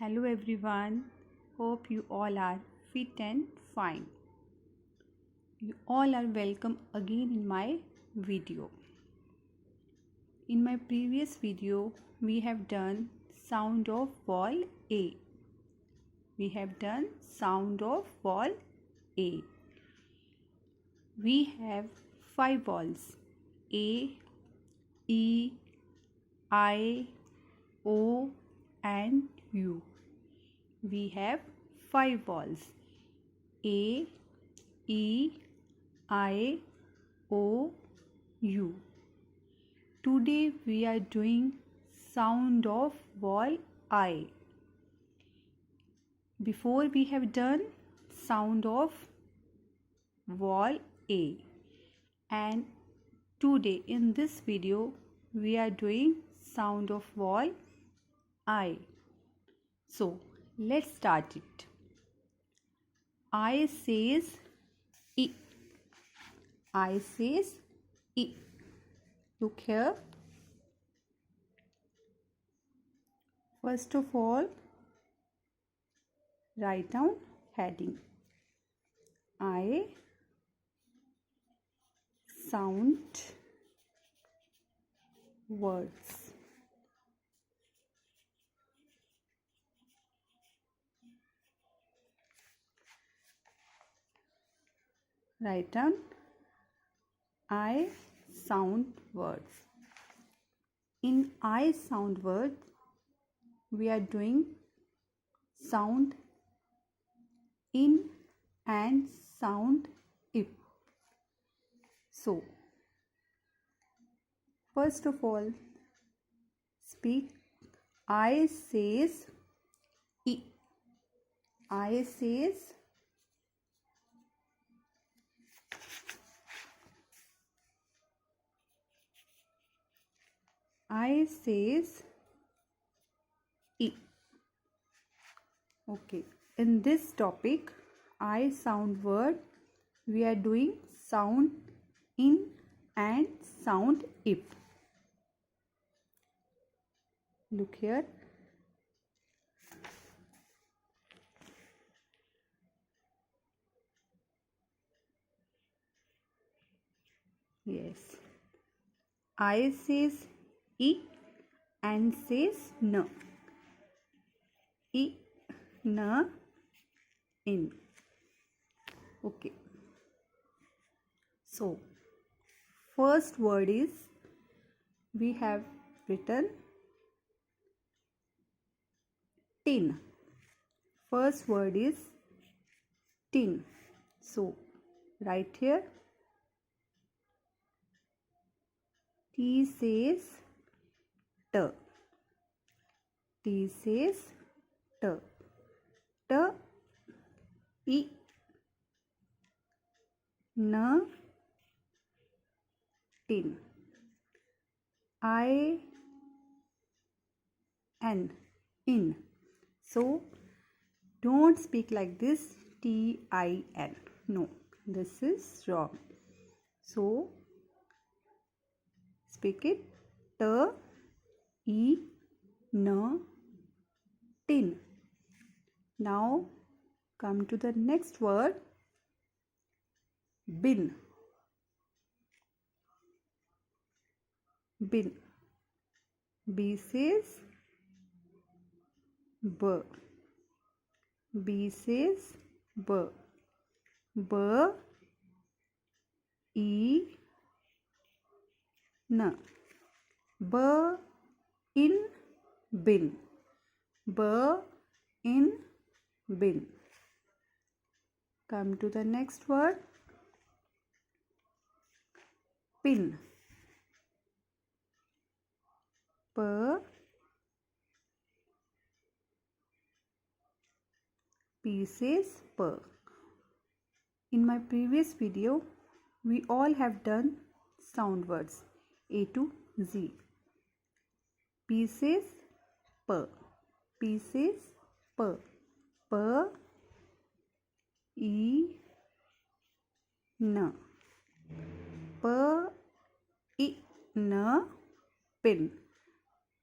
Hello everyone, hope you all are fit and fine. You all are welcome again in my video. In my previous video, we have done sound of vowel A. We have done sound of vowel A. We have 5 vowels A, E, I, O and U. We have 5 vowels A, E, I, O, U. Today we are doing sound of vowel I. Before we have done sound of vowel A, and today in this video we are doing sound of vowel I. So let's start it. I says I. I says I. Look here. First of all, write down heading. I sound words. Write down I sound words. In I sound words, we are doing sound in and sound if. So, first of all, speak I says I. I says I says I. Okay, in this topic, I sound word, we are doing sound in and sound if. Look here. Yes. I says I and says na. I, na, in. Okay. So, first word is, we have written tin. First word is tin. So, right here, T says T. T says T. T, I, na, tin. I, n, in. So, don't speak like this, T-I-N. No, this is wrong. So, speak it T, I, n, tin. Now, come to the next word, bin. Bin. B says B. B says B. B, I, n. B in bin. B in bin. Come to the next word, pin. P, P says P. In my previous video, we all have done sound words A to Z. P says P. P says P. P, I, n. P, I, n, pin.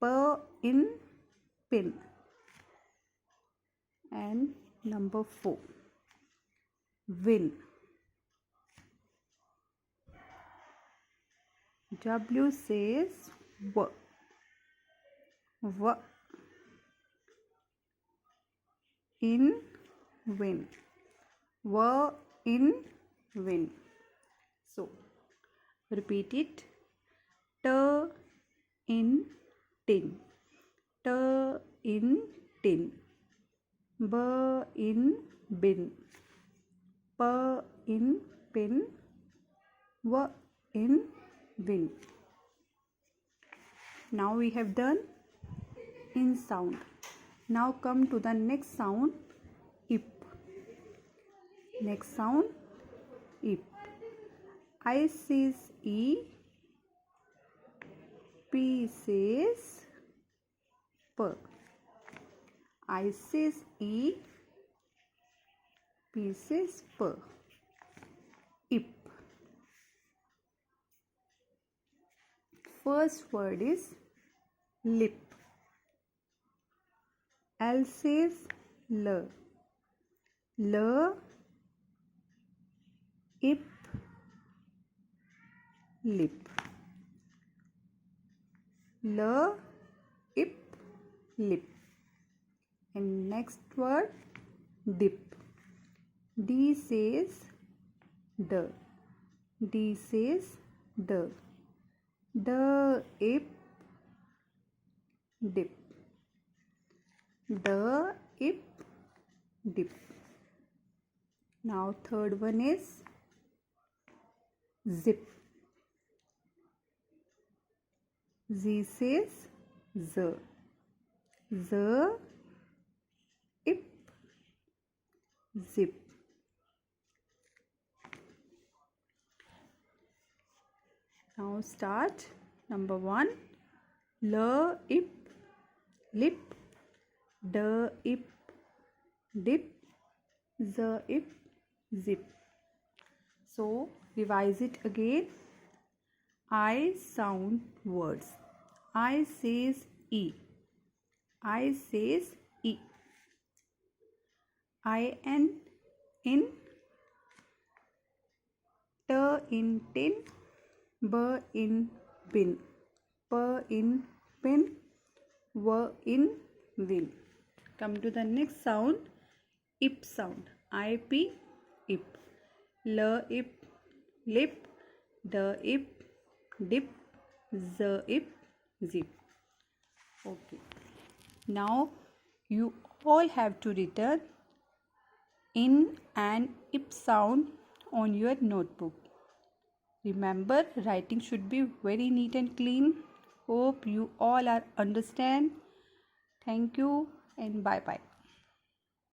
P in pin. And number 4, win. W says w. W in win. W in win. So repeat it. T in tin. T in tin. B in bin. P in pin. W in win. Now we have done in sound. Now come to the next sound, ip. Next sound, ip. I says E, P says P. I says E, P says P. Ip. First word is lip. L says L. L, ip, lip. L, ip, lip. And next word, dip. D says D. D says D. D, ip, dip. D, ip, dip. Now third one is zip. Z says Z. Z, ip, zip. Now start. Number 1, L, ip, lip. D, ip, dip. Z, ip, zip. So revise it again. I sound words. I says E. I says E. I N in. T in tin. B in bin. P in pin. W in win. Come to the next sound, ip sound. IP, ip. L, ip, lip. D, ip, dip. Z, ip, zip. Okay. Now you all have to return in and ip sound on your notebook. Remember, writing should be very neat and clean. Hope you all are understand. Thank you and bye bye.